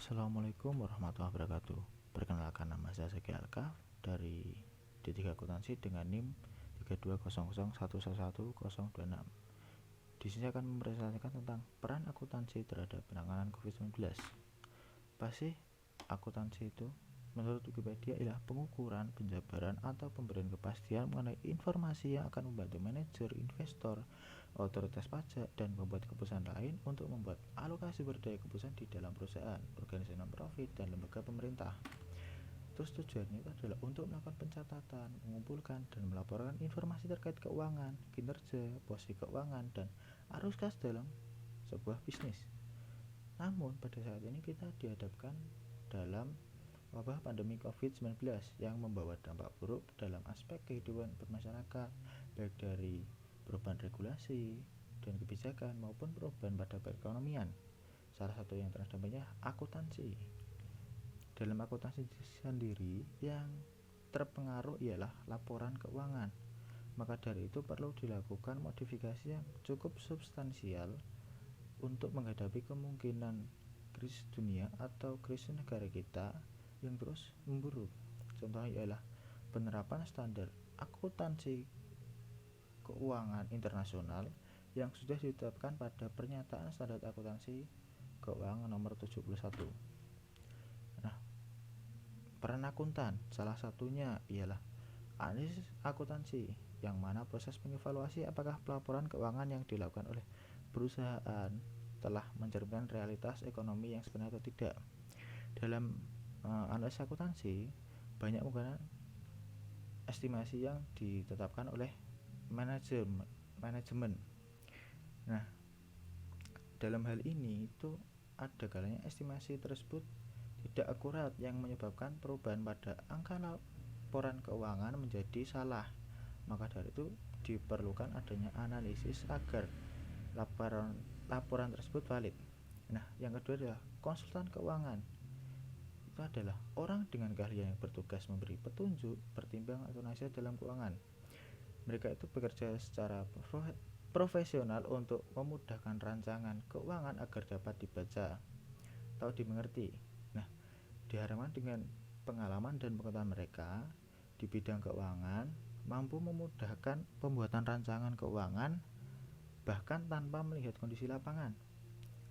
Assalamualaikum warahmatullahi wabarakatuh. Perkenalkan, nama saya Zaki Alkaf dari D3 Akuntansi dengan NIM 320011111026. Di sini akan mempresentasikan tentang peran akuntansi terhadap penanganan COVID-19. Apa sih akuntansi itu? Menurut Wikipedia ialah pengukuran, penjabaran, atau pemberian kepastian mengenai informasi yang akan membantu manajer, investor, otoritas pajak, dan membuat keputusan lain untuk membuat alokasi sumber daya keputusan di dalam perusahaan, organisasi non-profit, dan lembaga pemerintah. Terus tujuannya itu adalah untuk melakukan pencatatan, mengumpulkan, dan melaporkan informasi terkait keuangan, kinerja, posisi keuangan, dan arus kas dalam sebuah bisnis. Namun pada saat ini kita dihadapkan dalam wabah pandemi COVID-19 yang membawa dampak buruk dalam aspek kehidupan bermasyarakat, baik dari perubahan regulasi dan kebijakan maupun perubahan pada perekonomian. Salah satu yang terdampaknya akuntansi. Dalam akuntansi sendiri yang terpengaruh ialah laporan keuangan. Maka dari itu perlu dilakukan modifikasi yang cukup substansial untuk menghadapi kemungkinan krisis dunia atau krisis negara kita yang terus memburuk. Contohnya ialah penerapan standar akuntansi keuangan internasional yang sudah ditetapkan pada Pernyataan Standar Akuntansi Keuangan Nomor 71. Nah, peran akuntan salah satunya ialah analisis akuntansi, yang mana proses mengevaluasi apakah pelaporan keuangan yang dilakukan oleh perusahaan telah mencerminkan realitas ekonomi yang sebenarnya atau tidak. Dalam analisis akuntansi banyak menggunakan estimasi yang ditetapkan oleh manajemen. Nah, dalam hal ini itu ada kalanya estimasi tersebut tidak akurat yang menyebabkan perubahan pada angka laporan keuangan menjadi salah. Maka dari itu diperlukan adanya analisis agar laporan tersebut valid. Nah, yang kedua adalah konsultan keuangan. Itu adalah orang dengan keahlian yang bertugas memberi petunjuk, pertimbangan, atau nasihat dalam keuangan. Mereka itu bekerja secara profesional untuk memudahkan rancangan keuangan agar dapat dibaca atau dimengerti. Nah, diharapkan dengan pengalaman dan pengetahuan mereka di bidang keuangan mampu memudahkan pembuatan rancangan keuangan bahkan tanpa melihat kondisi lapangan.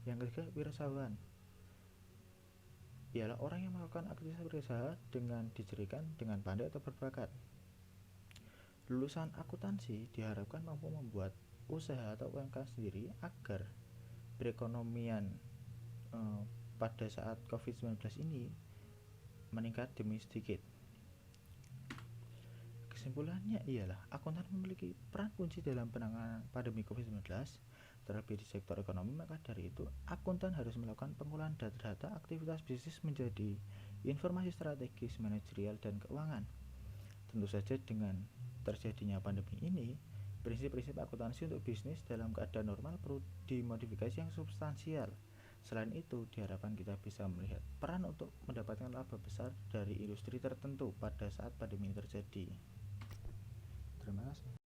Yang ketiga, wirausahawan ialah orang yang melakukan aktivitas berusaha dengan dicirikan dengan pandai atau berbakat. Lulusan akuntansi diharapkan mampu membuat usaha atau UMKM sendiri agar perekonomian pada saat COVID-19 ini meningkat demi sedikit. Kesimpulannya ialah akuntan memiliki peran kunci dalam penanganan pandemi COVID-19 terlebih di sektor ekonomi. Maka dari itu akuntan harus melakukan pengolahan data aktivitas bisnis menjadi informasi strategis, manajerial, dan keuangan. Tentu saja dengan terjadinya pandemi ini, prinsip-prinsip akuntansi untuk bisnis dalam keadaan normal perlu dimodifikasi yang substansial. Selain itu, diharapkan kita bisa melihat peran untuk mendapatkan laba besar dari industri tertentu pada saat pandemi ini terjadi. Terima kasih.